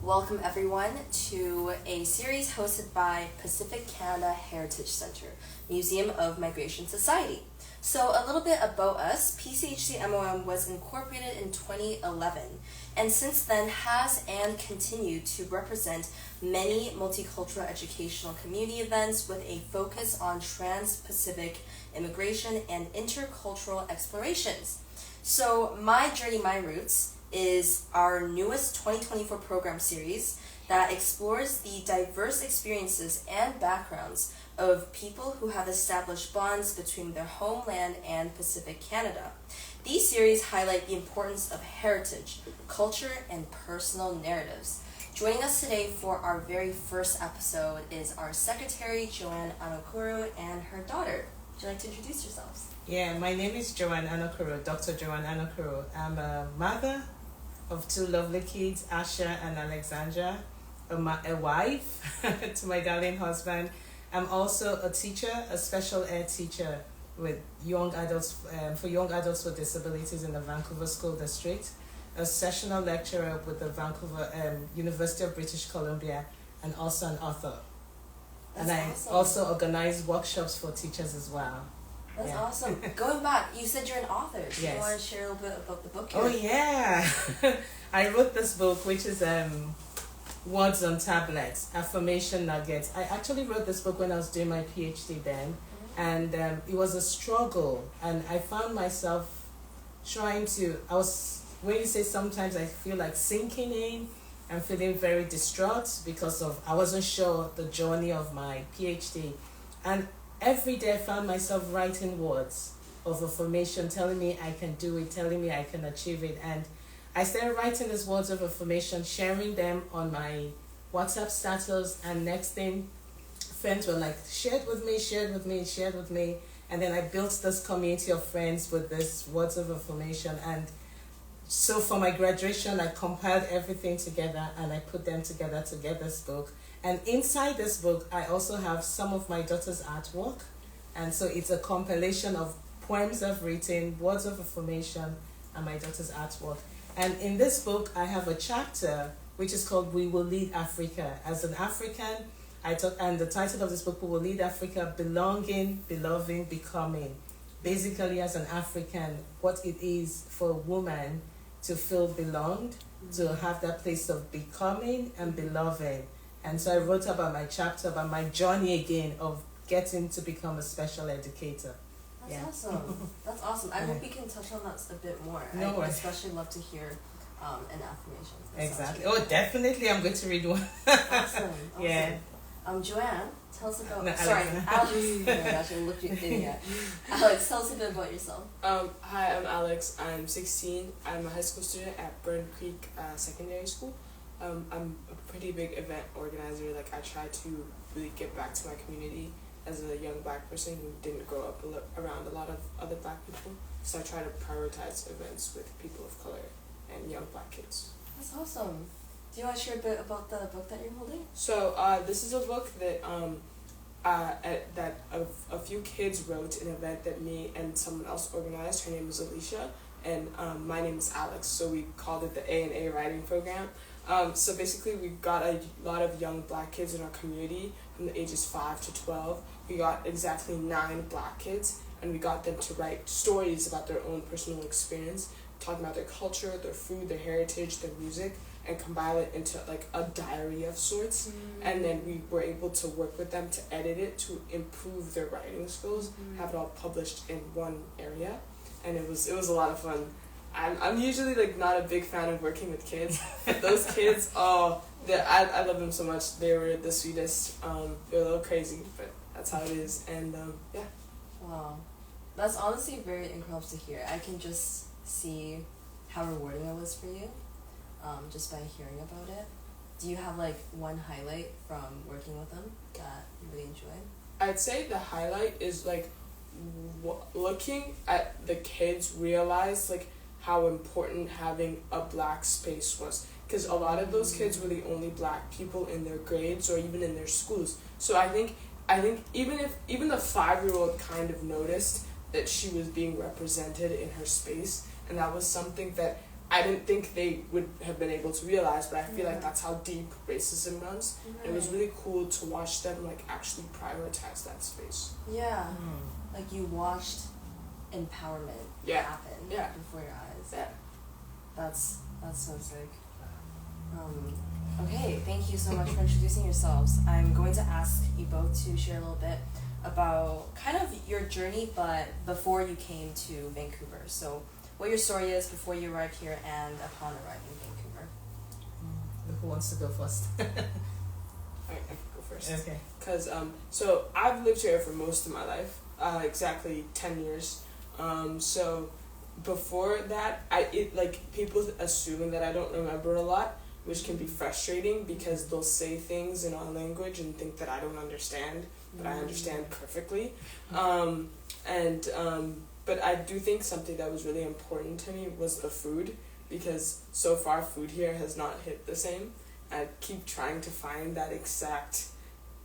Welcome everyone to a series hosted by Pacific Canada Heritage Centre, Museum of Migration Society. So a little bit about us, PCHC-MoM was incorporated in 2011 and since then has and continued to represent many multicultural educational community events with a focus on trans-Pacific immigration and intercultural explorations. So My Journey, My Roots is our newest 2024 program series that explores the diverse experiences and backgrounds of people who have established bonds between their homeland and Pacific Canada. These series highlight the importance of heritage, culture, and personal narratives. Joining us today for our very first episode is our secretary, Joann Anokwuru, and her daughter. Would you like to introduce yourselves? Yeah, my name is Joann Anokwuru, Dr. Joann Anokwuru. I'm a mother of two lovely kids, Asha and Alexandra, a wife to my darling husband. I'm also a teacher, a special ed teacher with young adults for young adults with disabilities in the Vancouver School District, a sessional lecturer with the Vancouver University of British Columbia, and also an author. That's and awesome. I also organize workshops for teachers as well. That's Yeah. awesome. Going back, you said you're an author. Do you Yes. want to share a little bit about the book here? Oh yeah, I wrote this book, which is Words on Tablets, Affirmation Nuggets. I actually wrote this book when I was doing my PhD then, and it was a struggle, and I found myself when you say sometimes I feel like sinking in, I'm feeling very distraught because I wasn't sure the journey of my PhD, and every day I found myself writing words of affirmation, telling me I can do it, telling me I can achieve it. And I started writing these words of affirmation, sharing them on my WhatsApp status, and next thing, friends were like, shared with me. And then I built this community of friends with these words of affirmation. And so for my graduation, I compiled everything together and I put them together to get this book. And inside this book, I also have some of my daughter's artwork. And so it's a compilation of poems I've written, words of affirmation, and my daughter's artwork. And in this book, I have a chapter which is called We Will Lead Africa. As an African, and the title of this book, We Will Lead Africa, Belonging, Beloving, Becoming. Basically, as an African, what it is for a woman to feel belonged, to have that place of becoming and beloved. And so I wrote about my chapter, about my journey again of getting to become a special educator. That's awesome. That's awesome. I hope we can touch on that a bit more. No I worries. especially love to hear an affirmation. That sounds Exactly. really Oh, definitely I'm going to read one. Awesome. Yeah. Joann, tell us about... No, sorry, Alex. Alex. Oh my gosh, I looked you in the eye. Alex, tell us a bit about yourself. Hi, I'm Alex. I'm 16. I'm a high school student at Burn Creek Secondary School. I'm a pretty big event organizer. Like, I try to really give back to my community as a young black person who didn't grow up around a lot of other black people. So I try to prioritize events with people of color and young black kids. That's awesome. Do you want to share a bit about the book that you're holding? So this is a book that a few kids wrote an event that me and someone else organized. Her name is Alicia, and my name is Alex. So we called it the A&A writing program. So basically, we got a lot of young black kids in our community from the ages 5 to 12. We got exactly 9 black kids, and we got them to write stories about their own personal experience, talking about their culture, their food, their heritage, their music, and compile it into like a diary of sorts. And then we were able to work with them to edit it to improve their writing skills, have it all published in one area, and it was a lot of fun. I'm usually like not a big fan of working with kids, but those kids, I love them so much. They were the sweetest. They're a little crazy, but that's how it is. And yeah. Wow. That's honestly very incredible to hear. I can just see how rewarding it was for you, just by hearing about it. Do you have like one highlight from working with them that you really enjoyed? I'd say the highlight is like looking at the kids realize like how important having a black space was, because a lot of those kids were the only black people in their grades or even in their schools. So I think even the 5-year-old kind of noticed that she was being represented in her space, and that was something that I didn't think they would have been able to realize, but I feel like that's how deep racism runs. It was really cool to watch them like actually prioritize that space. Yeah. Like you watched empowerment happen before your eyes. Yeah. That's so sick. Okay, thank you so much for introducing yourselves. I'm going to ask you both to share a little bit about kind of your journey, but before you came to Vancouver. So what your story is before you arrived here and upon arriving in Vancouver. Who wants to go first? Alright, I can go first. Okay. Because so I've lived here for most of my life, exactly 10 years. So before that, people assuming that I don't remember a lot, which can be frustrating because they'll say things in our language and think that I don't understand, but I understand perfectly. But I do think something that was really important to me was the food, because so far food here has not hit the same. I keep trying to find that exact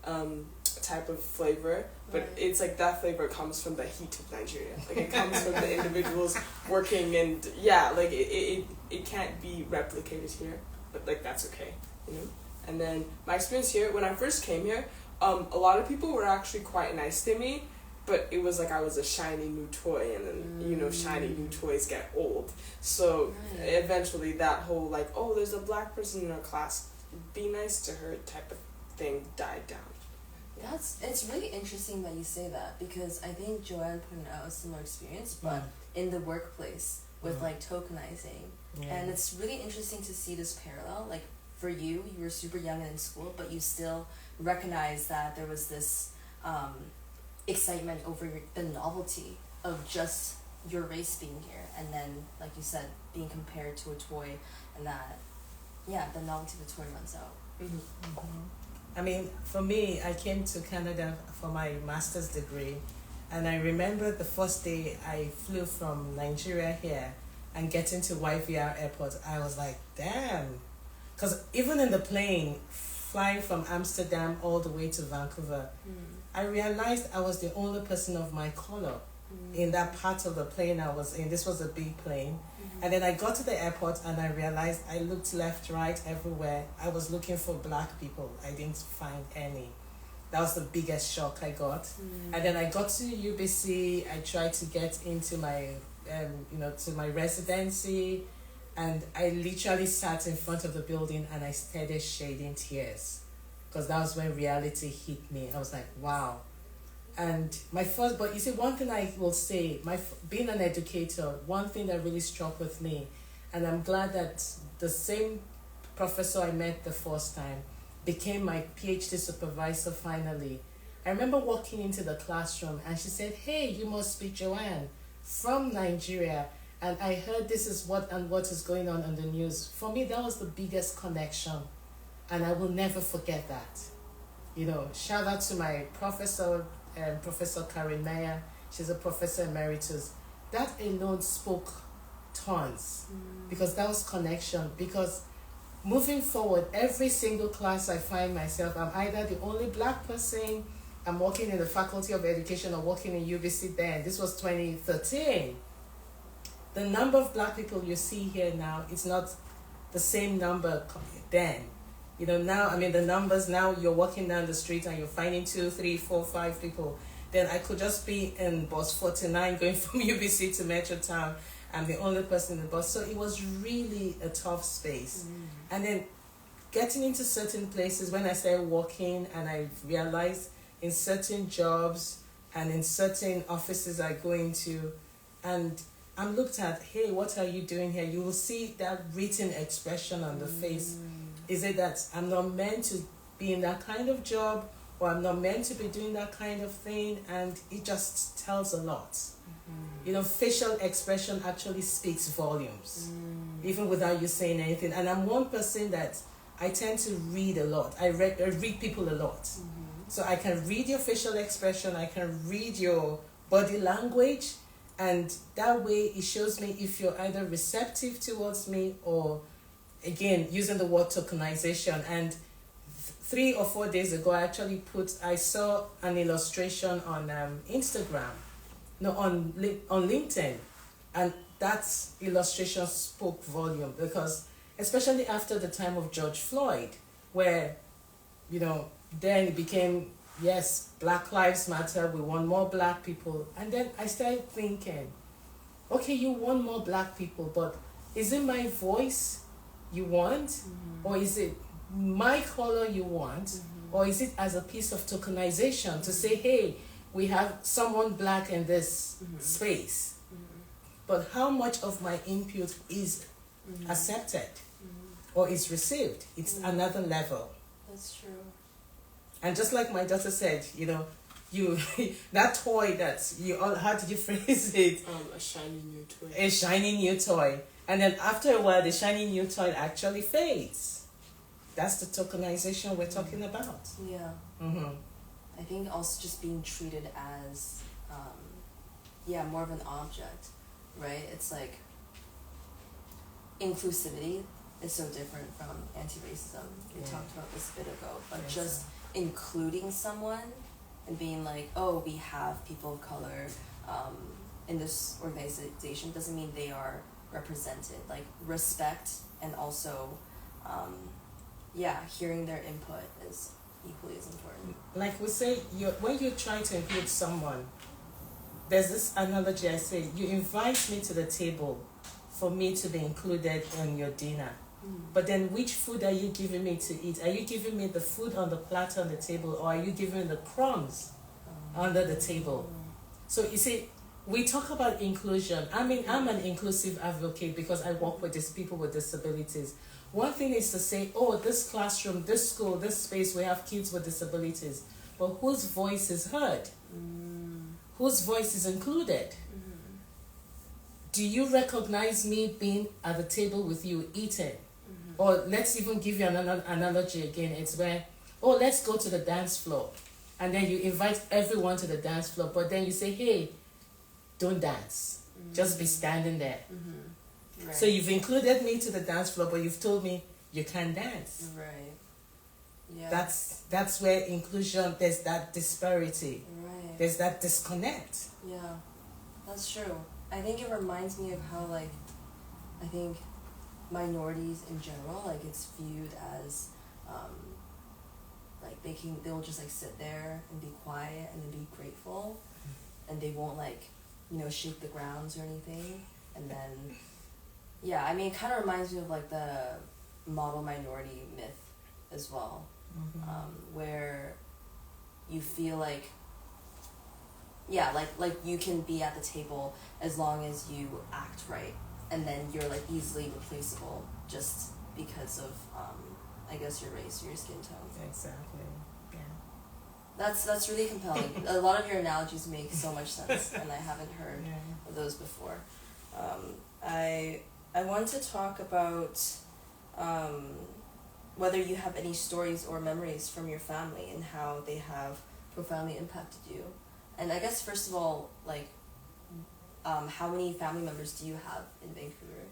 type of flavor, but it's like that flavor comes from the heat of Nigeria. Like it comes from the individuals working, and it can't be replicated here, but like that's okay, you know. And then my experience here, when I first came here, a lot of people were actually quite nice to me, but it was like I was a shiny new toy, and then shiny new toys get old. So eventually that whole like, oh, there's a black person in our class, be nice to her type of thing died down. It's really interesting that you say that, because I think Joann pointed out a similar experience, but in the workplace with like tokenizing. And it's really interesting to see this parallel. Like for you were super young and in school, but you still recognized that there was this excitement over the novelty of just your race being here, and then like you said, being compared to a toy, and that the novelty of the toy runs out. I mean, for me, I came to Canada for my master's degree, and I remember the first day I flew from Nigeria here and getting to YVR airport, I was like, damn. Because even in the plane, flying from Amsterdam all the way to Vancouver, I realized I was the only person of my color in that part of the plane I was in. This was a big plane. And then I got to the airport and I realized I looked left, right, everywhere. I was looking for black people. I didn't find any. That was the biggest shock I got. And then I got to UBC. I tried to get into my, to my residency. And I literally sat in front of the building and I started shedding tears. Because that was when reality hit me. I was like, wow. And but you see, one thing I will say, being an educator, one thing that really struck with me, and I'm glad that the same professor I met the first time became my PhD supervisor finally. I remember walking into the classroom and she said, hey, you must be Joann from Nigeria. And I heard this is what is going on the news. For me, that was the biggest connection. And I will never forget that. Shout out to my professor, Professor Karen Meyer. She's a professor emeritus. That alone spoke tons, because that was connection. Because moving forward, every single class I find myself, I'm either the only black person, I'm working in the Faculty of Education or working in UBC then. This was 2013. The number of black people you see here now, it's not the same number then. Now, I mean, the numbers now, you're walking down the street and you're finding 2, 3, 4, 5 people. Then I could just be in bus 49 going from UBC to Metrotown. I'm the only person in the bus. So it was really a tough space. And then getting into certain places, when I started walking and I realized in certain jobs and in certain offices I go into, and I'm looked at, hey, what are you doing here? You will see that written expression on the face. Is it that I'm not meant to be in that kind of job, or I'm not meant to be doing that kind of thing? And it just tells a lot. Facial expression actually speaks volumes, even without you saying anything. And I'm one person that I tend to read a lot. I read people a lot. So I can read your facial expression, I can read your body language, and that way it shows me if you're either receptive towards me or, again, using the word tokenization. And 3 or 4 days ago, I saw an illustration on Instagram, no, on LinkedIn, and that illustration spoke volume, because especially after the time of George Floyd, where, then it became, yes, Black Lives Matter, we want more Black people. And then I started thinking, okay, you want more Black people, but is it my voice you want? Or is it my color you want? Or is it as a piece of tokenization to say, hey, we have someone Black in this space, but how much of my input is accepted or is received? It's another level. That's true. And just like my daughter said, you that toy that you all, how did you phrase it? A shiny new toy. A shiny new toy. And then after a while, the shiny new toy actually fades. That's the tokenization we're talking about. Yeah. I think also just being treated as, more of an object, right? It's like inclusivity is so different from anti-racism. We talked about this a bit ago, but just including someone and being like, oh, we have people of color in this organization doesn't mean they are represented. Like, respect and also, hearing their input is equally as important. Like we say, when you try to include someone, there's this analogy I say, you invite me to the table for me to be included in your dinner. But then which food are you giving me to eat? Are you giving me the food on the platter on the table, or are you giving me the crumbs under the table? So you see, we talk about inclusion. I mean, I'm an inclusive advocate because I work with these people with disabilities. One thing is to say, oh, this classroom, this school, this space, we have kids with disabilities. But whose voice is heard? Whose voice is included? Do you recognize me being at the table with you eating? Or let's even give you another analogy again. It's where, oh, let's go to the dance floor. And then you invite everyone to the dance floor, but then you say, hey, don't dance. Just be standing there. Right. So you've included me to the dance floor, but you've told me you can't dance. Right. Yeah. That's where inclusion, there's that disparity. Right. There's that disconnect. Yeah, that's true. I think it reminds me of how, like, I think minorities in general, like, it's viewed as, like, they'll just, like, sit there and be quiet and then be grateful, and they won't, like, shake the grounds or anything. And then, I mean, it kind of reminds me of, like, the model minority myth as well, where you feel like, like you can be at the table as long as you act right, and then you're, like, easily replaceable just because of, I guess, your race or your skin tone. Exactly. Yeah. That's really compelling. A lot of your analogies make so much sense, and I haven't heard of those before. I want to talk about whether you have any stories or memories from your family and how they have profoundly impacted you. And I guess, first of all, like, how many family members do you have in Vancouver?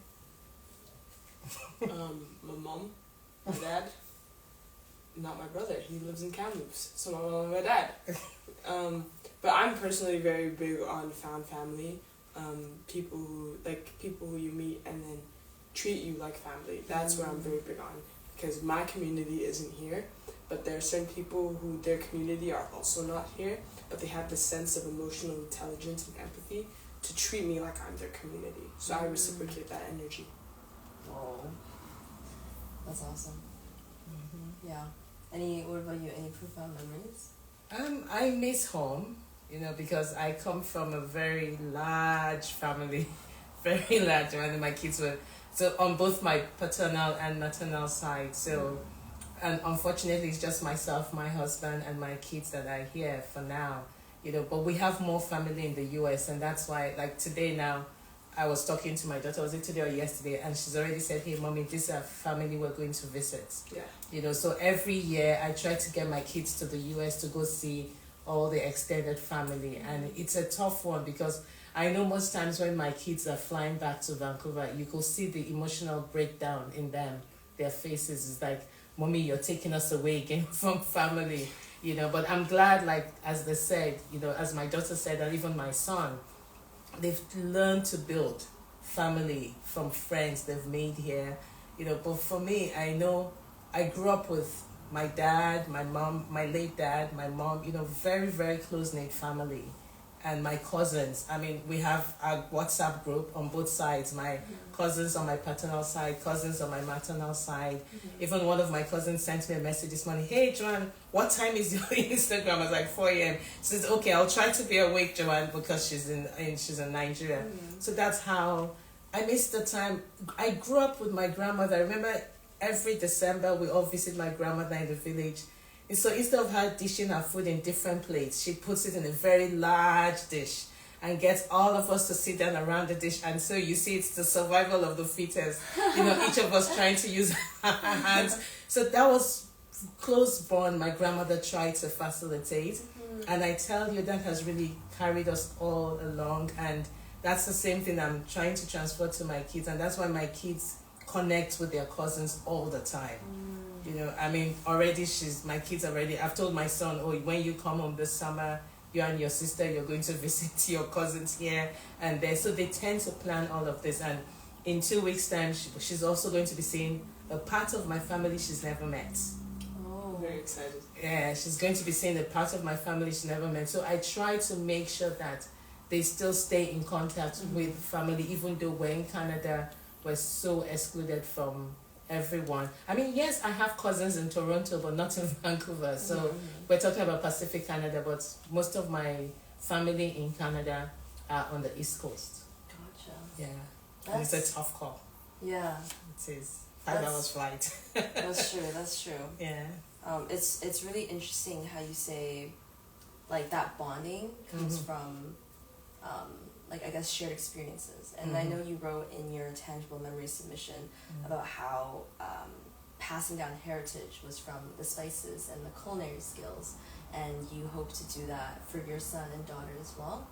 My mom, my dad, not my brother. He lives in Kamloops, so my mom and my dad. But I'm personally very big on found family. People who you meet and then treat you like family. That's what I'm very big on, because my community isn't here, but there are certain people who their community are also not here, but they have this sense of emotional intelligence and empathy to treat me like I'm their community. So I reciprocate that energy. Whoa, that's awesome. Yeah. What about you? Any profound memories? I miss home, because I come from a very large family, very large. And my kids were, so on both my paternal and maternal side. So, and unfortunately, it's just myself, my husband, and my kids that are here for now. But we have more family in the US, and that's why, like, today now, I was talking to my daughter, was it today or yesterday, and she's already said, hey, mommy, this is a family we're going to visit. Yeah. So every year I try to get my kids to the US to go see all the extended family, and it's a tough one because I know most times when my kids are flying back to Vancouver, you could see the emotional breakdown in them. Their faces is like, mommy, you're taking us away again from family, but I'm glad, like, as they said, as my daughter said, and even my son, they've learned to build family, from friends they've made here, but for me, I know I grew up with my dad, my mom, my late dad, my mom, very, very close-knit family. And my cousins, we have a WhatsApp group on both sides. My cousins on my paternal side, cousins on my maternal side. Even one of my cousins sent me a message this morning. Hey, Joann, what time is your Instagram? I was like 4 a.m. She says, okay, I'll try to be awake, Joann, because she's in Nigeria. So that's how I miss the time. I grew up with my grandmother. I remember every December we all visit my grandmother in the village. And so instead of her dishing her food in different plates, she puts it in a very large dish and gets all of us to sit down around the dish. And so you see, it's the survival of the fittest. Each of us trying to use our hands. So that was close bond my grandmother tried to facilitate. And I tell you, that has really carried us all along. And that's the same thing I'm trying to transfer to my kids. And that's why my kids connect with their cousins all the time. Already my kids already, I've told my son, oh, when you come home this summer, you and your sister, you're going to visit your cousins here and there. So they tend to plan all of this. And in 2 weeks' time, she's also going to be seeing a part of my family she's never met. Oh, very excited. Yeah, she's going to be seeing a part of my family she's never met. So I try to make sure that they still stay in contact with family, even though we're in Canada, we're so excluded from everyone. Yes, I have cousins in Toronto, but not in Vancouver. So we're talking about Pacific Canada, but most of my family in Canada are on the East Coast. Gotcha. Yeah. And it's a tough call. Yeah. It is. 5 hours flight. That's true. Yeah. It's really interesting how you say, like, that bonding comes from, I guess, shared experiences. And I know you wrote in your tangible memory submission about how passing down heritage was from the spices and the culinary skills, and you hope to do that for your son and daughter as well.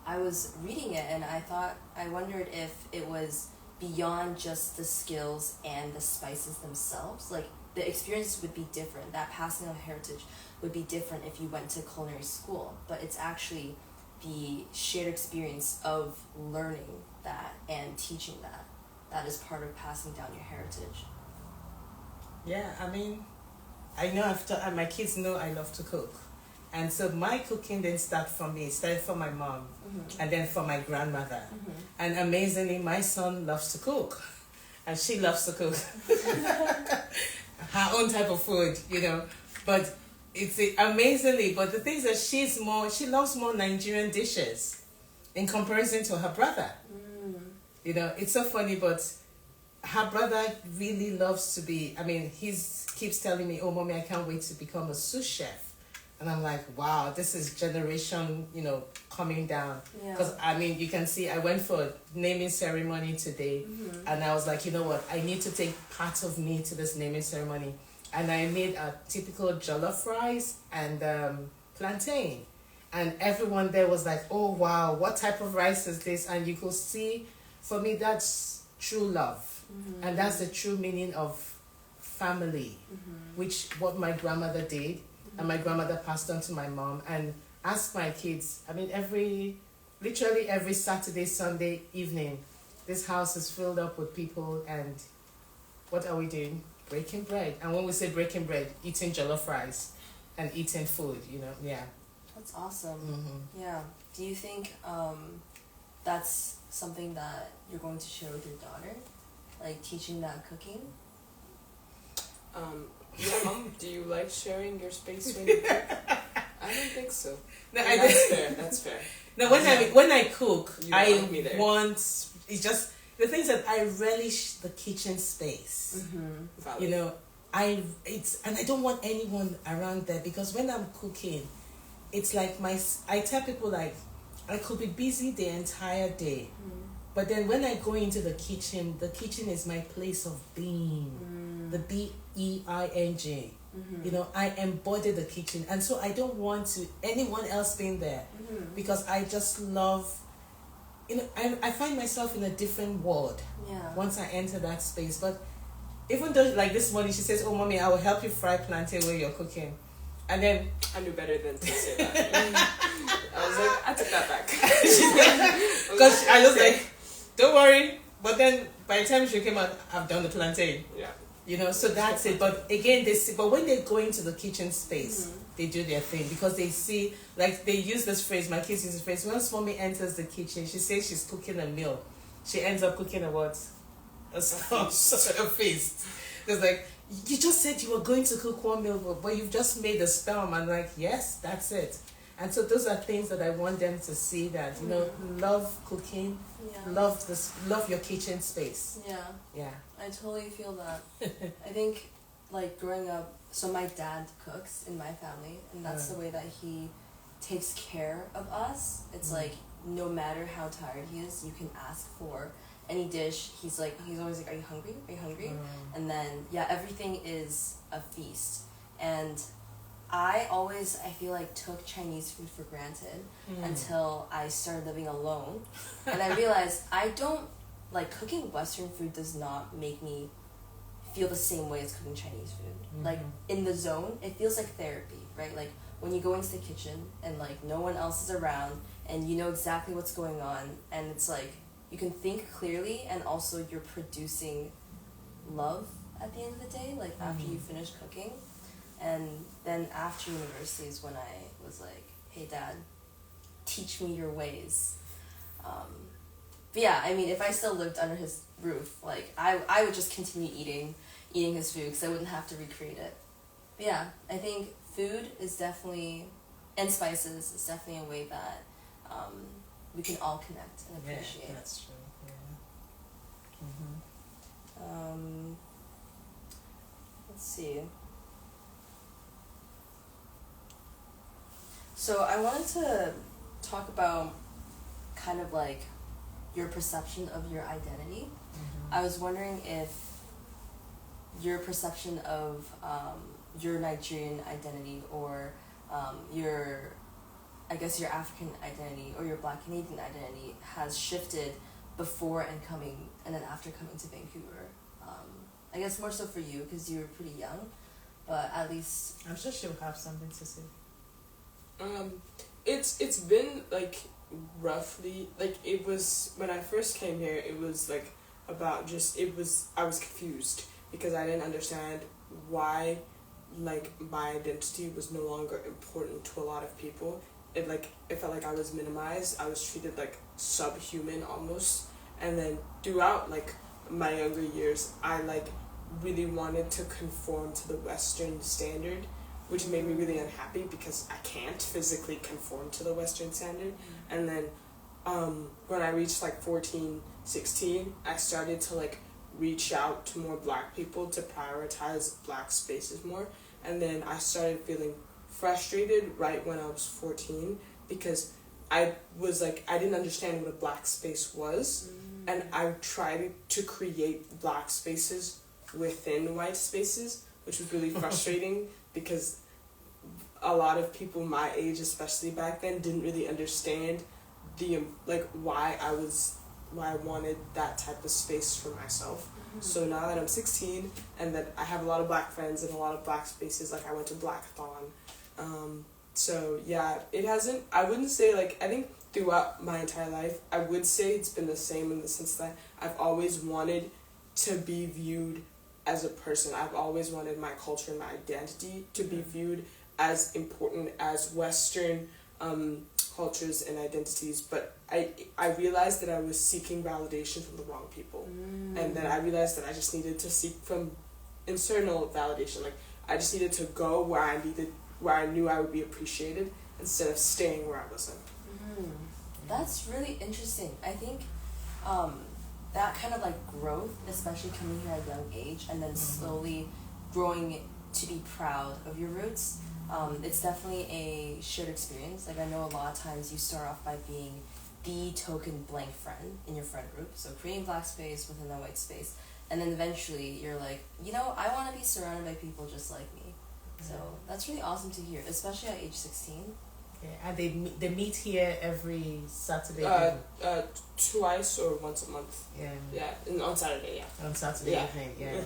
I was reading it and I wondered if it was beyond just the skills and the spices themselves. Like, the experience would be different. That passing on heritage would be different if you went to culinary school, but it's actually the shared experience of learning that and teaching that is part of passing down your heritage. Yeah, I know my kids know I love to cook. And so my cooking didn't start from me. It started from my mom and then from my grandmother. And amazingly, my son loves to cook. And she loves to cook. Her own type of food, But it's amazingly, but the thing is that she loves more Nigerian dishes in comparison to her brother. It's so funny, but her brother really loves to be, he keeps telling me, oh, mommy, I can't wait to become a sous chef. And I'm like, wow, this is generation, coming down. Because, you can see I went for a naming ceremony today. And I was like, you know what, I need to take part of me to this naming ceremony. And I made a typical jollof rice and plantain. And everyone there was like, oh, wow, what type of rice is this? And you could see, for me, that's true love. And that's the true meaning of family, which what my grandmother did. And my grandmother passed on to my mom. And ask my kids, literally every Saturday, Sunday evening, this house is filled up with people. And what are we doing? Breaking bread. And when we say breaking bread, eating jollof rice and eating food, yeah. That's awesome. Yeah. Do you think that's something that you're going to share with your daughter? Like, teaching that cooking? Yeah, Mom, do you like sharing your space when you cook? I don't think so. No, That's fair. No, when I cook, I want it's just the things that I relish the kitchen space. Valid. and I don't want anyone around there, because when I'm cooking, it's like I tell people, like, I could be busy the entire day, but then when I go into the kitchen is my place of being, the BEING. I embody the kitchen, and so I don't want anyone else being there, because I just love, I find myself in a different world once I enter that space. But even though, like this morning, she says, oh, mommy, I will help you fry plantain while you're cooking. And then I knew better than to say that. I was like, I took that back. Because I was like, don't worry. But then by the time she came out, I've done the plantain. Yeah. You know, so that's it. But again, they see. But when they go into the kitchen space, they do their thing because they see. Like they use this phrase. My kids use this phrase. Once mommy enters the kitchen, she says she's cooking a meal. She ends up cooking a what? A feast. It's like, you just said you were going to cook one meal, but you've just made a sperm. I'm like, yes, that's it. And so those are things that I want them to see, that you know, love cooking, love your kitchen space. Yeah, I totally feel that. I think like growing up, so my dad cooks in my family, and that's the way that he takes care of us. It's like no matter how tired he is, you can ask for any dish. He's always like, are you hungry? Are you hungry? And then everything is a feast. And I feel like took Chinese food for granted until I started living alone. And I realized I don't, like, cooking Western food does not make me feel the same way as cooking Chinese food. Like, in the zone, it feels like therapy, right? Like, when you go into the kitchen and, like, no one else is around and you know exactly what's going on, and it's like, you can think clearly, and also you're producing love at the end of the day, like, after you finish cooking. And then after university is when I was like, hey, Dad, teach me your ways. But yeah, I mean, if I still lived under his roof, like, I would just continue eating his food because I wouldn't have to recreate it. But yeah, I think food is definitely, and spices is definitely a way that we can all connect and appreciate. Yeah, that's true. Yeah. Let's see. So I wanted to talk about kind of like your perception of your identity. I was wondering if your perception of your Nigerian identity, or your African identity or your Black Canadian identity has shifted before and then after coming to Vancouver. I guess more so for you because you were pretty young, but at least I'm sure she'll have something to say. It's been like roughly, like, it was when I first came here, it was like about I was confused because I didn't understand why, like, my identity was no longer important to a lot of people. It felt like I was minimized. I was treated like subhuman almost. And then throughout like my younger years, I like really wanted to conform to the Western standard, which made me really unhappy because I can't physically conform to the Western standard. And then when I reached like 14, 16, I started to like reach out to more Black people to prioritize Black spaces more. And then I started feeling frustrated right when I was 14 because I didn't understand what a Black space was. And I tried to create Black spaces within white spaces, which was really frustrating because a lot of people my age, especially back then, didn't really understand why I wanted that type of space for myself. So now that I'm 16 and that I have a lot of Black friends and a lot of Black spaces, like I went to Blackathon. So yeah, I wouldn't say, like, I think throughout my entire life, I would say it's been the same in the sense that I've always wanted to be viewed as a person. I've always wanted my culture and my identity to be viewed as important as Western cultures and identities, but I realized that I was seeking validation from the wrong people, and that I realized that I just needed to seek from internal validation. Like, I just needed to go where I knew I would be appreciated instead of staying where I wasn't. That's really interesting. I think that kind of like growth, especially coming here at a young age and then slowly growing to be proud of your roots, it's definitely a shared experience. Like, I know a lot of times you start off by being the token blank friend in your friend group, so creating Black space within that white space, and then eventually you're like, I want to be surrounded by people just like me. So that's really awesome to hear, especially at age 16. Yeah, and they meet here every Saturday. Twice or once a month. Yeah, and on Saturday. Yeah. On Saturday evening. Yeah.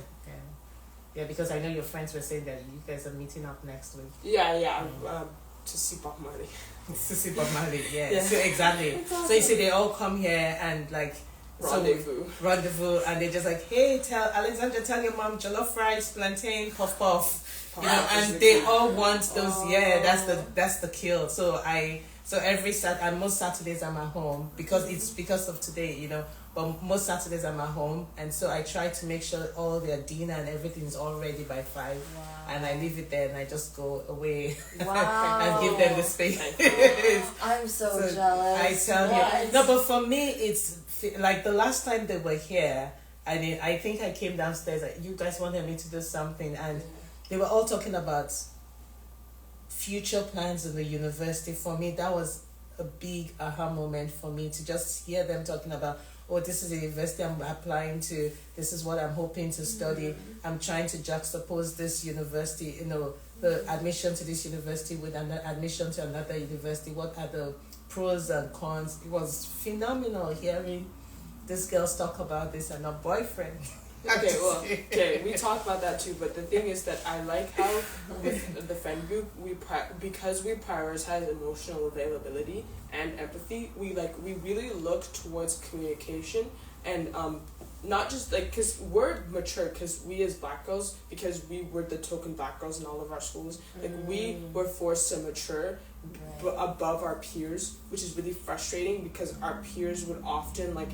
Yeah, because I know your friends were saying that you guys are meeting up next week. Yeah. To see Bob Marley. To see Bob Marley. Yeah. So exactly. So you see, they all come here and like rendezvous. And they're just like, hey, tell Alexandra, tell your mom jollof rice, plantain, puff puff, you know, and they all want those. Yeah, that's the kill. So every most Saturdays I'm at home because it's because of today, you know. But most Saturdays I'm at home, and so I try to make sure all their dinner and everything is all ready by 5. Wow. And I leave it there, and I just go away Wow. and give them the space. I'm so jealous. I tell you, no, but for me, it's like the last time they were here. I think I came downstairs. Like, you guys wanted me to do something, and they were all talking about future plans in the university. For me, that was a big aha moment for me to just hear them talking about, oh, this is the university I'm applying to, this is what I'm hoping to study. I'm trying to juxtapose this university, you know, the admission to this university with an admission to another university. What are the pros and cons? It was phenomenal hearing these girls talk about this and a boyfriend. Okay, we talk about that too, but the thing is that I like how with the friend group because we prioritize emotional availability and empathy, we really look towards communication and not just like, because we're mature, because we as black girls, because we were the token black girls in all of our schools, like we were forced to mature above our peers, which is really frustrating because our peers would often like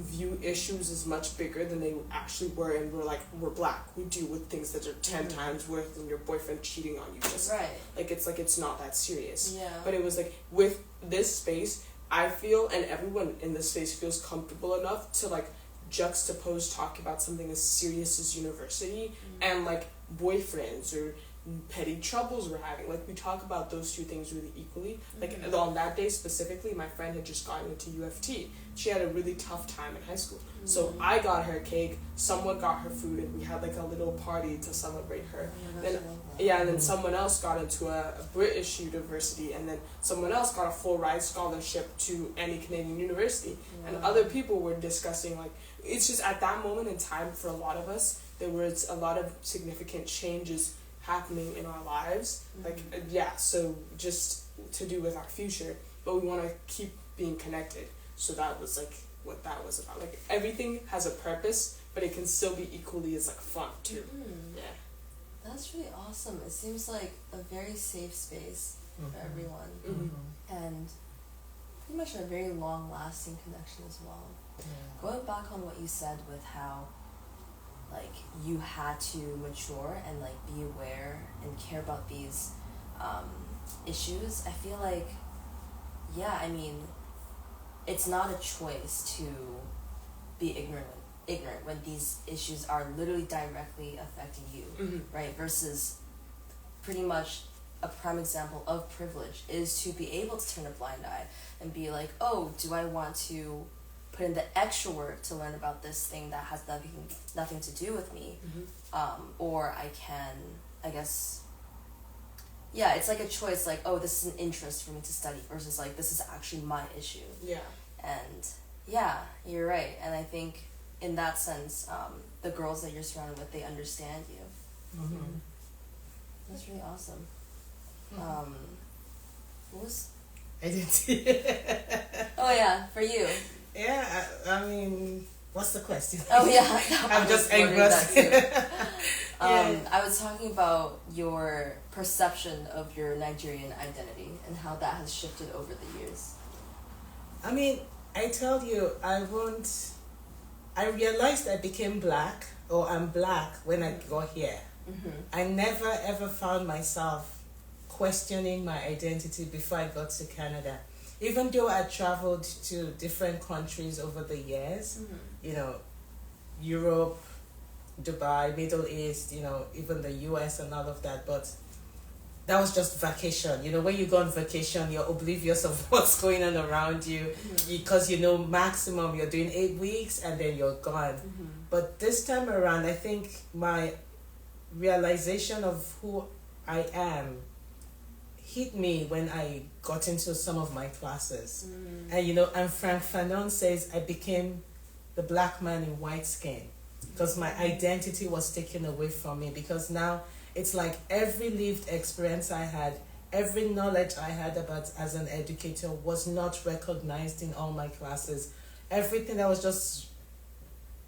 view issues as much bigger than they actually were, and we're black, we deal with things that are 10 times worse than your boyfriend cheating on you, just it's not that serious. But it was like with this space, I feel, and everyone in this space feels comfortable enough to like juxtapose talking about something as serious as university and like boyfriends or petty troubles we're having. Like we talk about those two things really equally. Like on that day specifically, my friend had just gotten into UFT. She had a really tough time in high school. So I got her cake, someone got her food, and we had like a little party to celebrate her. And then someone else got into a British university, and then someone else got a full ride scholarship to any Canadian university. And other people were discussing, like, it's just at that moment in time for a lot of us, there was a lot of significant changes happening in our lives, so just to do with our future, but we want to keep being connected. So that was like what that was about. Like everything has a purpose, but it can still be equally as like fun too. That's really awesome. It seems like a very safe space for everyone, and pretty much a very long-lasting connection as well. Going back on what you said with how like you had to mature and like be aware and care about these issues, I feel like I mean it's not a choice to be ignorant when these issues are literally directly affecting you, right? Versus pretty much a prime example of privilege is to be able to turn a blind eye and be like, oh, do I want to put in the extra work to learn about this thing that has nothing to do with me, or I can, I guess, it's like a choice, like, oh, this is an interest for me to study versus like this is actually my issue. And you're right, and I think in that sense, the girls that you're surrounded with, they understand you. That's really awesome. What was I didn't see it. Oh yeah, for you. Yeah, I mean, what's the question? Oh yeah, I'm just engrossed. I was talking about your perception of your Nigerian identity and how that has shifted over the years. I mean, I tell you, I realized I became black, or I'm black, when I got here. I never ever found myself questioning my identity before I got to Canada. Even though I traveled to different countries over the years, you know, Europe, Dubai, Middle East, you know, even the US and all of that, but that was just vacation. You know, when you go on vacation, you're oblivious of what's going on around you, because you know maximum you're doing 8 weeks and then you're gone. But this time around, I think my realization of who I am hit me when I got into some of my classes. And you know, and Frank Fanon says I became the black man in white skin because my identity was taken away from me, because now it's like every lived experience I had, every knowledge I had about as an educator was not recognized in all my classes. everything that was just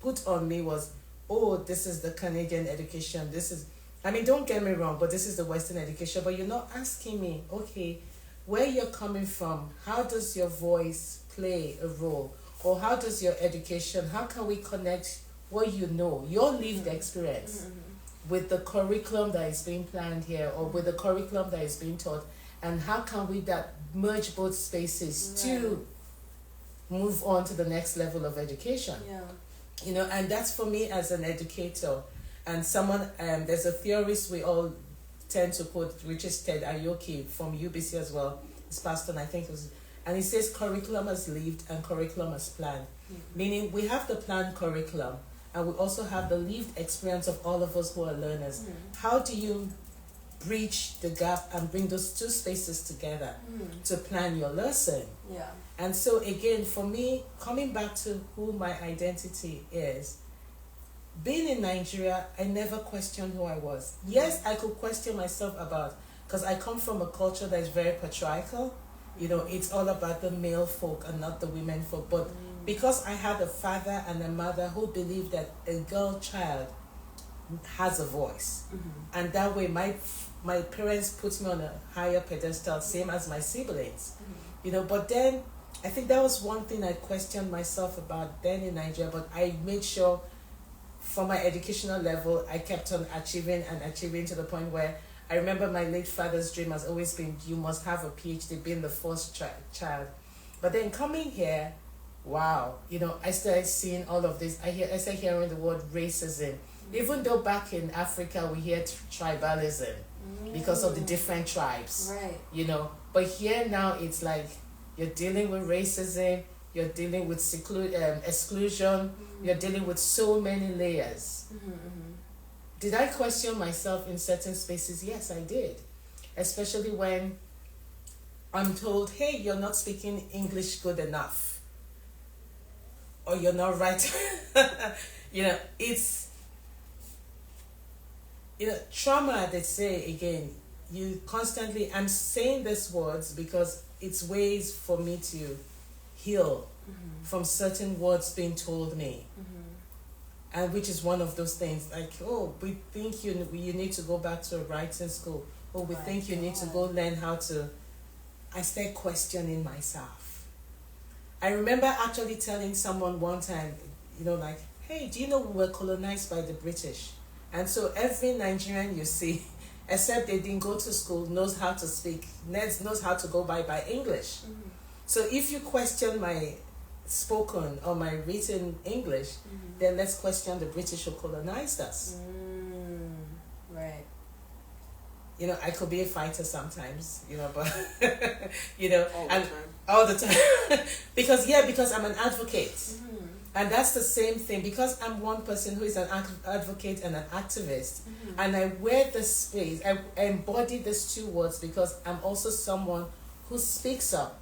put on me was, oh, this is the Canadian education. This is, I mean, don't get me wrong, but this is the Western education. But you're not asking me, okay, where you're coming from, how does your voice play a role? Or how does your education, how can we connect what you know, your lived experience, with the curriculum that is being planned here, or with the curriculum that is being taught, and how can we that merge both spaces to move on to the next level of education? Yeah. You know, and that's for me as an educator and someone, there's a theorist we all tend to quote, which is Ted Ayoki from UBC as well. He's passed on, I think it was, and he says curriculum as lived and curriculum as planned. Meaning we have the planned curriculum and we also have the lived experience of all of us who are learners. How do you bridge the gap and bring those two spaces together to plan your lesson? Yeah. And so again, for me, coming back to who my identity is, being in Nigeria, I never questioned who I was. Yes, I could question myself about, because I come from a culture that is very patriarchal. You know, it's all about the male folk and not the women folk. But because I had a father and a mother who believed that a girl child has a voice, and that way my parents put me on a higher pedestal, same as my siblings. You know, but then I think that was one thing I questioned myself about then in Nigeria, but I made sure for my educational level, I kept on achieving and achieving to the point where I remember my late father's dream has always been, you must have a PhD, being the first child. But then coming here, wow, you know, I started seeing all of this. I started hearing the word racism. Even though back in Africa we hear tribalism because of the different tribes, Right. you know. But here now it's like you're dealing with racism, you're dealing with exclusion, you're dealing with so many layers. Did I question myself in certain spaces? Yes, I did. Especially when I'm told, hey, you're not speaking English good enough. Or you're not right. You know, it's, you know, trauma, they say again, you constantly, I'm saying these words because it's ways for me to heal from certain words being told me. And which is one of those things like, oh, we think you need to go back to a writing school. Oh, we think you need to go learn how to. I start questioning myself. I remember actually telling someone one time, you know, like, hey, do you know we were colonized by the British? And so every Nigerian you see, except they didn't go to school, knows how to speak, knows how to go by English. So if you question my spoken or my written English, then let's question the British who colonized us. Right. You know, I could be a fighter sometimes, you know, but, you know, All the time. because I'm an advocate. And that's the same thing, because I'm one person who is an advocate and an activist, and I wear this space, I embody these two words because I'm also someone who speaks up,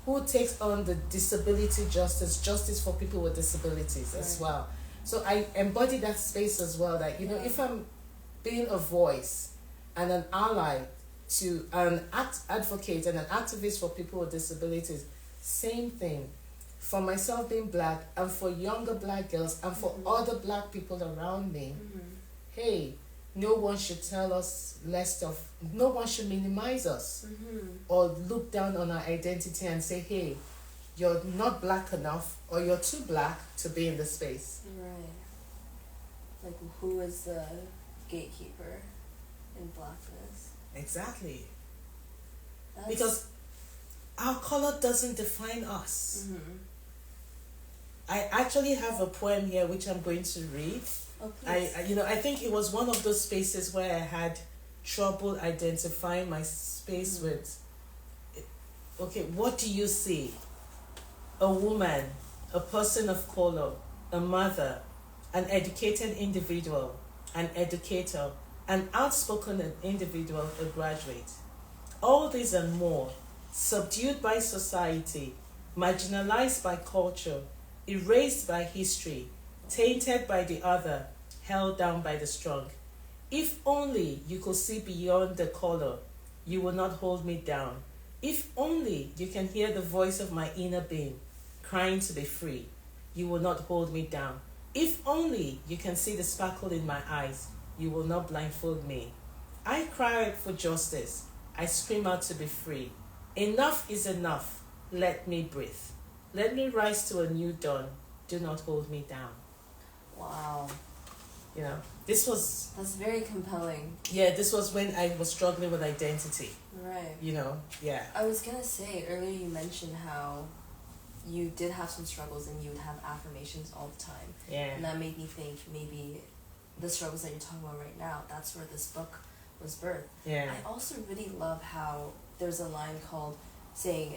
who takes on the disability justice for people with disabilities as well. So I embody that space as well, that, you know, if I'm being a voice and an ally to an advocate and an activist for people with disabilities, same thing. For myself being black, and for younger black girls, and for other black people around me, hey, no one should tell us less of, no one should minimize us or look down on our identity and say, hey, you're not black enough or you're too black to be in the space. Right. Like, who is the gatekeeper in blackness? Exactly. Because our color doesn't define us. I actually have a poem here which I'm going to read. Oh, please. I think it was one of those spaces where I had trouble identifying my space with. Okay, what do you see? A woman, a person of color, a mother, an educated individual, an educator, an outspoken individual, a graduate. All these and more, subdued by society, marginalized by culture, erased by history, tainted by the other, held down by the strong. If only you could see beyond the color, you will not hold me down. If only you can hear the voice of my inner being, crying to be free. You will not hold me down. If only you can see the sparkle in my eyes, you will not blindfold me. I cry for justice. I scream out to be free. Enough is enough. Let me breathe. Let me rise to a new dawn. Do not hold me down. Wow. You know, this was... That's very compelling. Yeah, this was when I was struggling with identity. Right. You know, yeah. I was gonna say, earlier you mentioned how you did have some struggles and you would have affirmations all the time. Yeah. And that made me think maybe the struggles that you're talking about right now, that's where this book was birthed. Yeah. I also really love how there's a line called saying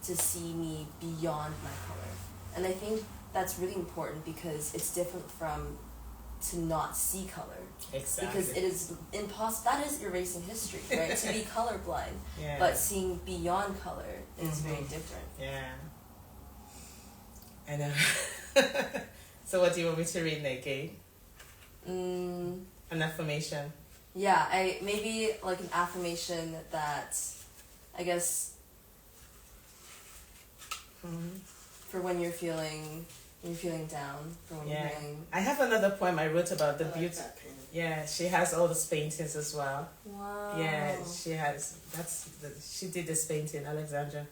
to see me beyond my color. And I think that's really important because it's different from to not see color. Exactly. Because it is impossible. That is erasing history, right? To be colorblind. Yeah. But seeing beyond color is Mm-hmm. very different. Yeah. I know. So what do you want me to read, Nikki? An affirmation. Yeah, maybe like an affirmation that I guess for when you're feeling down, for when you're feeling... I have another poem I wrote about the I like beauty. that painting. Yeah, she has all those paintings as well. Wow. Yeah, she has. She did this painting, Alexandra.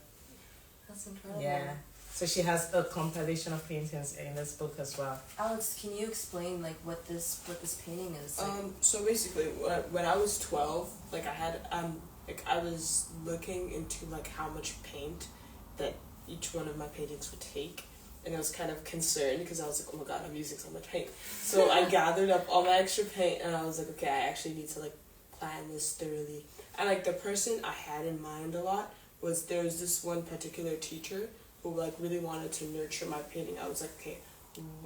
That's incredible. Yeah. So she has a compilation of paintings in this book as well. Alex, can you explain like what this painting is? Like? So basically, when I was 12, like I had I was looking into like how much paint that each one of my paintings would take, and I was kind of concerned because I was like, oh my god, I'm using so much paint. So I gathered up all my extra paint, and I was like, okay, I actually need to like plan this thoroughly. And like the person I had in mind a lot was there was this one particular teacher who like really wanted to nurture my painting. I was like, okay,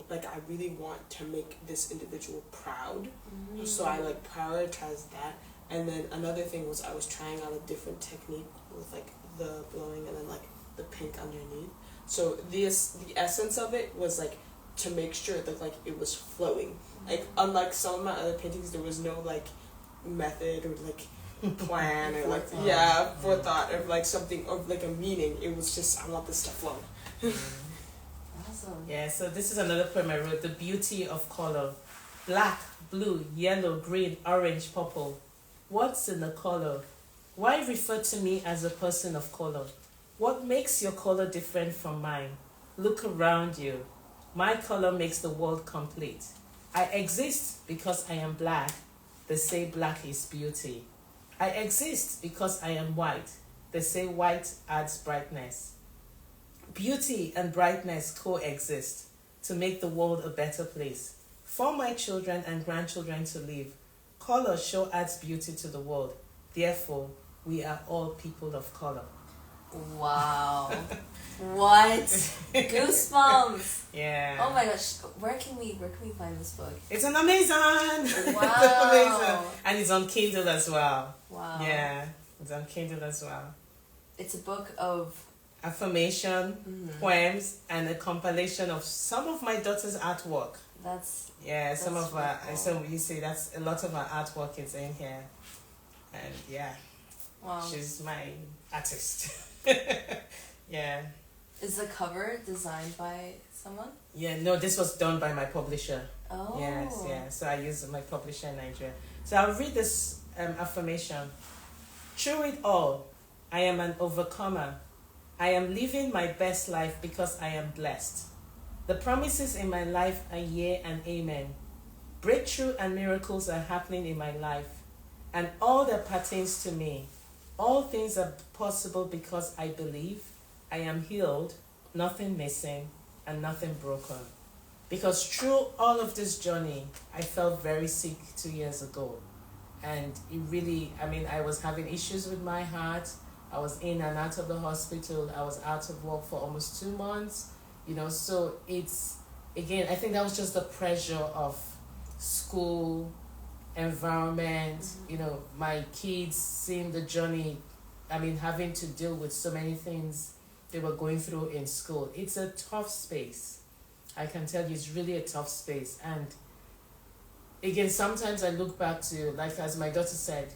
like I really want to make this individual proud. So I like prioritized that. And then another thing was I was trying out a different technique with like the blowing and then like the pink underneath. So the essence of it was like to make sure that like it was flowing. Like unlike some of my other paintings, there was no like method or like plan or like forethought or like something or like a meaning. It was just I want this to flow. Awesome. Yeah, so this is another poem I wrote, The Beauty of Color. Black, blue, yellow, green, orange, purple. What's in the color? Why refer to me as a person of color? What makes your color different from mine? Look around you. My color makes the world complete. I exist because I am black. They say black is beauty. I exist because I am white. They say white adds brightness. Beauty and brightness coexist to make the world a better place for my children and grandchildren to live. Color sure adds beauty to the world. Therefore, we are all people of color. Wow. What? Goosebumps. Yeah. Oh my gosh. Where can we find this book? It's on Amazon. Wow. It's Amazon. And it's on Kindle as well. Wow. Yeah. It's on Kindle as well. It's a book of affirmation, poems, and a compilation of some of my daughter's artwork. That's some of really our cool. so you see that's a lot of our artwork is in here. And wow. She's my artist. Yeah. Is the cover designed by someone? Yeah, no, this was done by my publisher. Oh. Yes, yeah. So I use my publisher in Nigeria. So I'll read this affirmation. Through it all, I am an overcomer. I am living my best life because I am blessed. The promises in my life are yea and amen. Breakthrough and miracles are happening in my life, and all that pertains to me. All things are possible because I believe. I am healed, nothing missing, and nothing broken. Because through all of this journey, I felt very sick 2 years ago. And it really, I was having issues with my heart. I was in and out of the hospital. I was out of work for almost 2 months. So it's, again, I think that was just the pressure of school, environment, my kids seeing the journey, having to deal with so many things they were going through in school. It's a tough space. I can tell you it's really a tough space. And again, sometimes I look back to, like as my daughter said,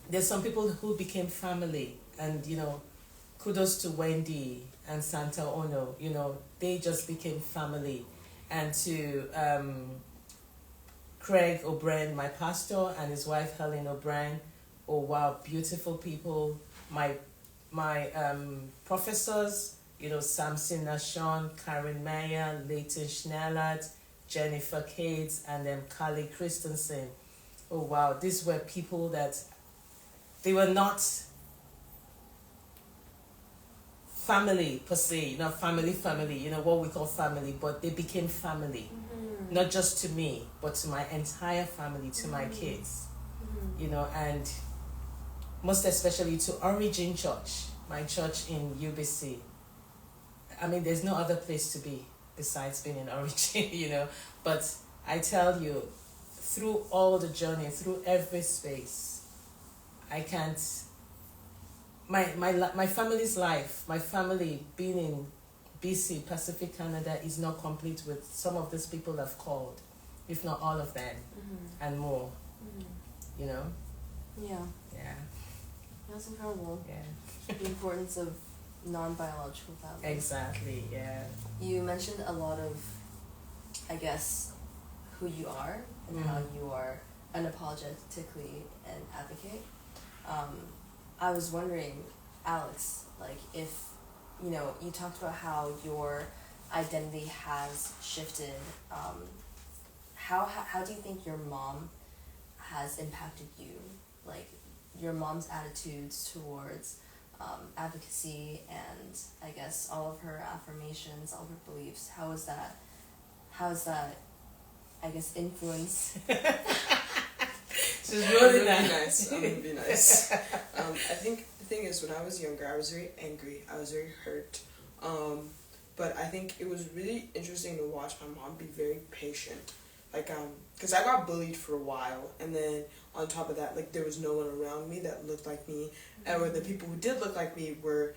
there's some people who became family and, kudos to Wendy and Santa Ono. They just became family. And to Craig O'Brien, my pastor, and his wife Helen O'Brien. Oh wow, beautiful people. My professors, Samson Nashon, Karen Meyer, Leighton Schnellert, Jennifer Cates, and then Carly Christensen. Oh wow, these were people that they were not family per se, family, what we call family, but they became family. Not just to me, but to my entire family, to my kids, and most especially to Origin Church, my church in UBC. I mean, there's no other place to be besides being in Origin, but I tell you, through all the journey, through every space, I can't, my family's life, my family being in BC, Pacific Canada, is not complete with some of these people I've called, if not all of them, and more, Yeah. Yeah. That's incredible. Yeah. The importance of non-biological family. Exactly, yeah. You mentioned a lot of, I guess, who you are and how you are unapologetically an advocate. I was wondering, Alex, like if, you talked about how your identity has shifted. How do you think your mom has impacted you? Like your mom's attitudes towards advocacy and I guess all of her affirmations, all of her beliefs. How is that, I guess, influence? She's really nice. I'm gonna be nice. I think the thing is, when I was younger, I was very angry. I was very hurt. But I think it was really interesting to watch my mom be very patient. Like, because I got bullied for a while, and then on top of that, like, there was no one around me that looked like me, or the people who did look like me were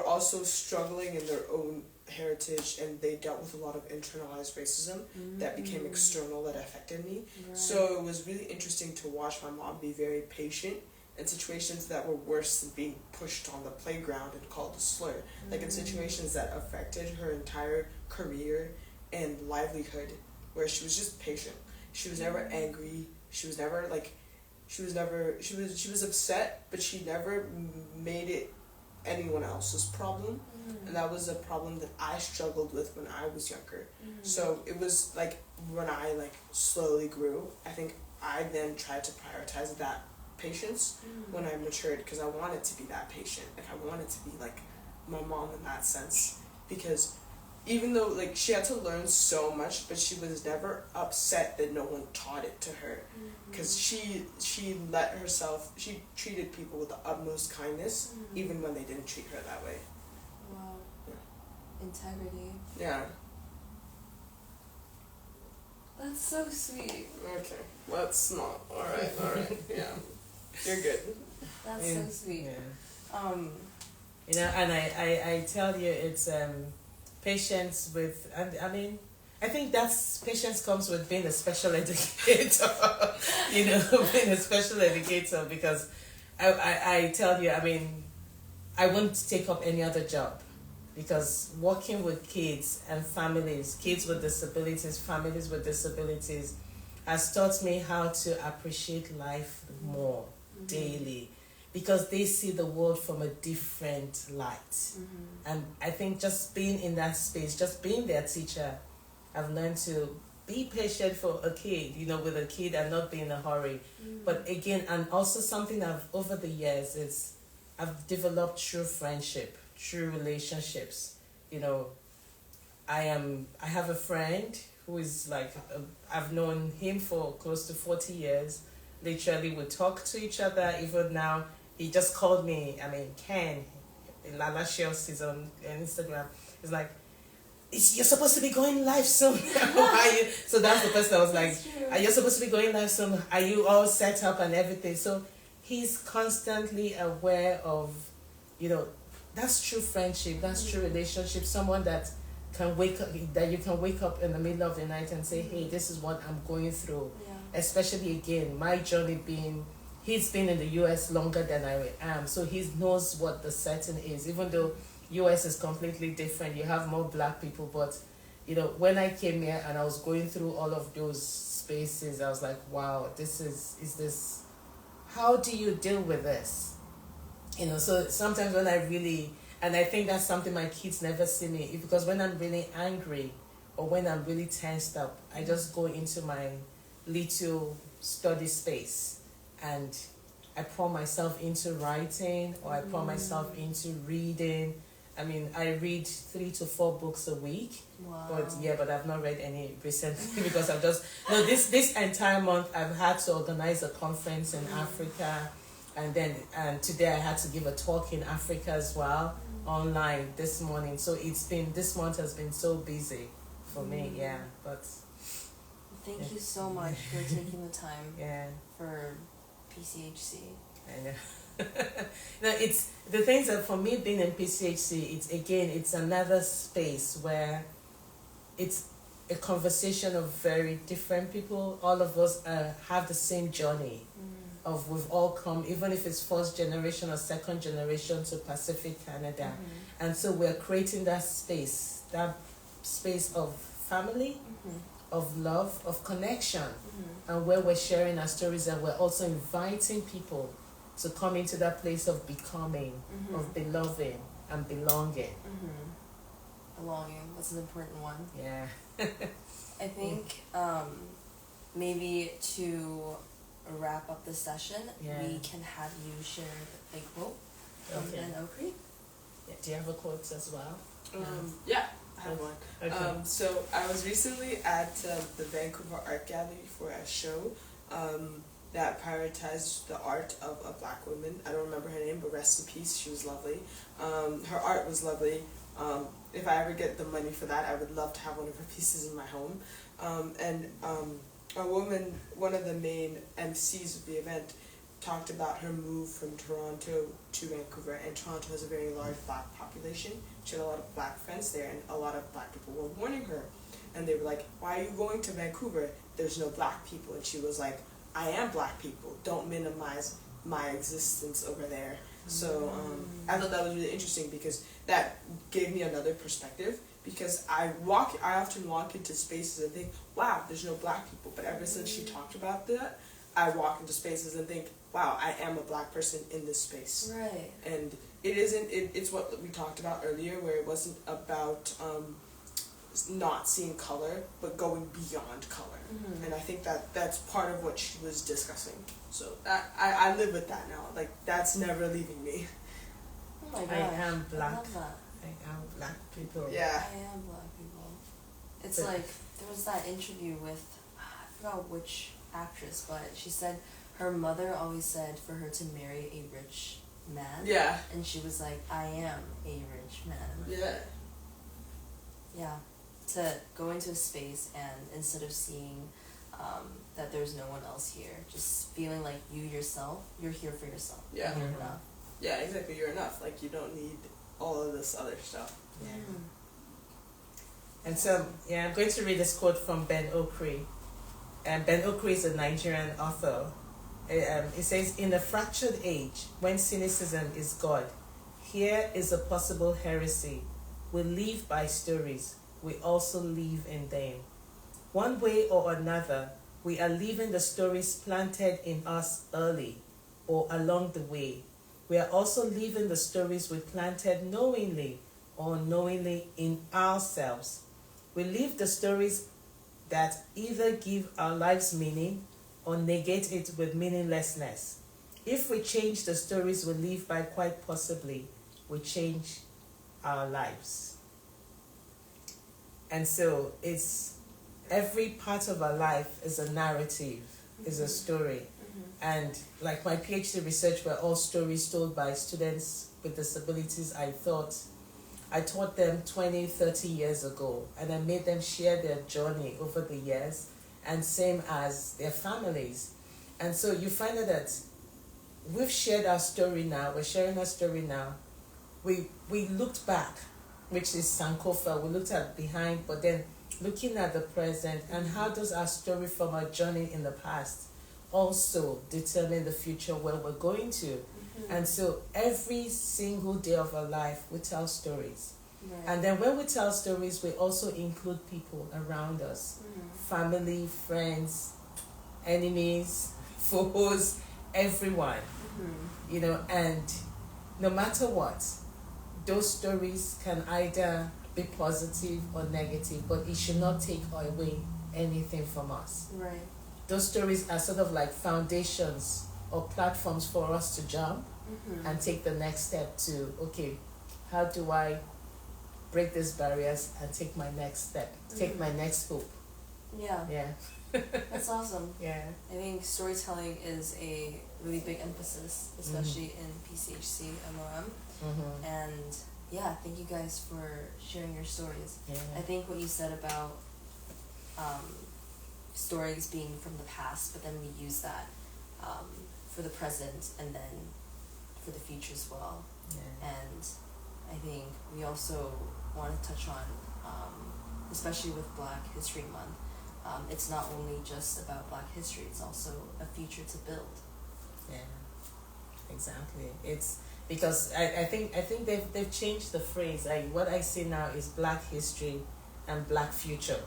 also struggling in their own heritage, and they dealt with a lot of internalized racism that became external, that affected me. Right. So it was really interesting to watch my mom be very patient in situations that were worse than being pushed on the playground and called a slur. Like in situations that affected her entire career and livelihood, where she was just patient. She was never angry. She was upset, but she never made it anyone else's problem. And that was a problem that I struggled with when I was younger. So it was like when I slowly grew, I think I then tried to prioritize that patience when I matured, because I wanted to be that patient. Like I wanted to be like my mom in that sense, because even though she had to learn so much, but she was never upset that no one taught it to her, because she treated people with the utmost kindness, even when they didn't treat her that way. Wow. Yeah. Integrity. Yeah. That's so sweet. Okay, let's not. All right, yeah, you're good. That's so sweet. Yeah. And I tell you, it's patience with, and I mean, I think patience comes with being a special educator, being a special educator, because I tell you, I mean, I wouldn't take up any other job, because working with kids and families, kids with disabilities, families with disabilities, has taught me how to appreciate life more daily, because they see the world from a different light. And I think just being in that space, just being their teacher, I've learned to be patient for a kid, with a kid, and not be in a hurry. But again, and also something over the years is I've developed true friendship, true relationships. I have a friend who is I've known him for close to 40 years. Literally, we talk to each other. Even now, he just called me. I mean, Ken, Lala Shells is on Instagram. It's like, you're supposed to be going live soon. How are you? So that's the person I was like, are you supposed to be going live soon? Are you all set up and everything? So he's constantly aware of, that's true friendship, that's true relationship. Someone that can that you can wake up in the middle of the night and say, hey, this is what I'm going through. Yeah. Especially again, my journey being he's been in the US longer than I am, so he knows what the setting is. Even though US is completely different, you have more black people, but when I came here and I was going through all of those spaces, I was like, wow, is this, how do you deal with this? So sometimes when and I think that's something my kids never see me, because when I'm really angry or when I'm really tensed up, I just go into my little study space and I pour myself into writing, or I pour myself into reading. I mean, I read 3 to 4 books a week. Wow. But I've not read any recently because I've just this entire month I've had to organize a conference in Africa, and today I had to give a talk in Africa as well, online this morning. So this month has been so busy for me. Yeah, but thank you so much for taking the time. Yeah. For PCHC. I know. No, it's the things that for me being in PCHC, it's another space where it's a conversation of very different people. All of us have the same journey of we've all come, even if it's first generation or second generation, to Pacific Canada. And so we're creating that space of family, of love, of connection, and where we're sharing our stories, and we're also inviting people to come into that place of becoming, of beloved and belonging. Belonging, that's an important one. Yeah. I think maybe to wrap up the session, we can have you share a quote from Joann Anokwuru. Yeah. Do you have a quote as well? Yeah, I have one. Okay. So I was recently at the Vancouver Art Gallery for a show that prioritized the art of a black woman. I don't remember her name, but rest in peace, she was lovely. Her art was lovely. If I ever get the money for that, I would love to have one of her pieces in my home. A woman, one of the main MCs of the event, talked about her move from Toronto to Vancouver, and Toronto has a very large black population. She had a lot of black friends there, and a lot of black people were warning her. And they were like, why are you going to Vancouver? There's no black people. And she was like, I am black people. Don't minimize my existence over there. So I thought that was really interesting, because that gave me another perspective, because I often walk into spaces and think, wow, there's no black people. But ever since she talked about that, I walk into spaces and think, wow, I am a black person in this space. Right. And it's what we talked about earlier, where it wasn't about not seeing color, but going beyond color. And I think that's part of what she was discussing. So I live with that now. Like, that's never leaving me. Oh my gosh. I am black. I love that. I am black people. Yeah. I am black people. It's like, there was that interview with, I forgot which actress, but she said her mother always said for her to marry a rich man. Yeah. And she was like, I am a rich man. Yeah. Yeah. To go into a space and instead of seeing that there's no one else here, just feeling like you yourself, you're here for yourself. Yeah. You're enough. Yeah, exactly. You're enough. Like, you don't need all of this other stuff. Yeah. And so, I'm going to read this quote from Ben Okri. And Ben Okri is a Nigerian author. It says, in a fractured age, when cynicism is God, here is a possible heresy. We live by stories. We also live in them. One way or another, we are living the stories planted in us early or along the way. We are also living the stories we planted knowingly or unknowingly in ourselves. We live the stories that either give our lives meaning or negate it with meaninglessness. If we change the stories we live by, quite possibly, we change our lives. And so it's every part of our life is a narrative, is a story. And like my PhD research were all stories told by students with disabilities. I taught them 20, 30 years ago, and I made them share their journey over the years, and same as their families. And so you find out that we've shared our story now, we're sharing our story now. We looked back, which is Sankofa, we looked at behind, but then looking at the present, and how does our story from our journey in the past also determine the future where we're going to. Mm-hmm. And so every single day of our life, we tell stories. Right. And then when we tell stories, we also include people around us, family, friends, enemies, foes, everyone, you know, and no matter what, those stories can either be positive or negative, but it should not take away anything from us. Right. Those stories are sort of like foundations or platforms for us to jump and take the next step to, okay, how do I break these barriers and take my next step, take my next hope? Yeah. Yeah. That's awesome. Yeah. I think storytelling is a really big emphasis, especially in PCHC-MoM. And yeah, thank you guys for sharing your stories. Yeah. I think what you said about stories being from the past, but then we use that for the present and then for the future as well. Yeah. And I think we also want to touch on, especially with Black History Month, it's not only just about Black history, it's also a future to build. Yeah, exactly. It's because I think they've changed the phrase. What I see now is Black history and Black future.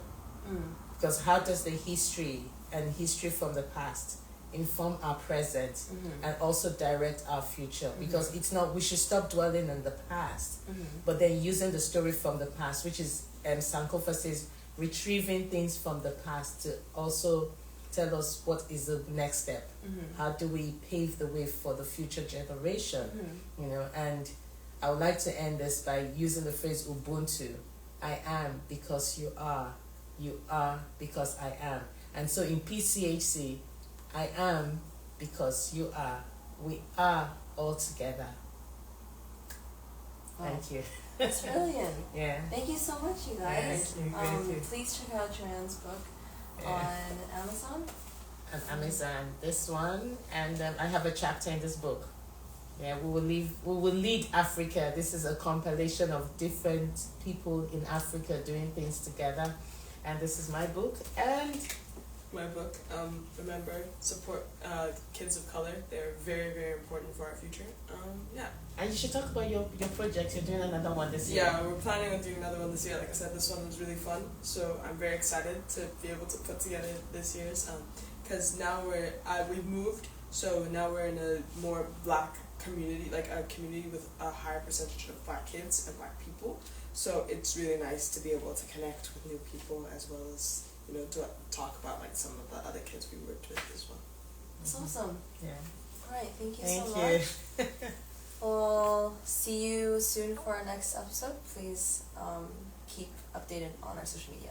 Because how does the history and history from the past inform our present and also direct our future? Because it's not, we should stop dwelling on the past, but then using the story from the past, which is Sankofa says, retrieving things from the past to also tell us what is the next step. How do we pave the way for the future generation? You know, and I would like to end this by using the phrase Ubuntu. I am because you are. You are because I am. And so in PCHC, I am because you are. We are all together. Wow. Thank you. That's brilliant. Yeah. Thank you so much, you guys. Thank you. Please check out Joann's book on Amazon. On Amazon, this one, and I have a chapter in this book. Yeah, we will lead Africa. This is a compilation of different people in Africa doing things together, and this is my book and my book. Remember, support kids of color. They're very, very important for our future. Yeah. And you should talk about your project. You're doing another one this year. Yeah, we're planning on doing another one this year. Like I said, this one was really fun, so I'm very excited to be able to put together this year's. Because now we've moved, so now we're in a more Black community, like a community with a higher percentage of Black kids and Black people. So it's really nice to be able to connect with new people as well as, you know, to talk about like some of the other kids we worked with as well. That's awesome. Yeah. All right, thank you so much. We'll see you soon for our next episode. Please keep updated on our social media.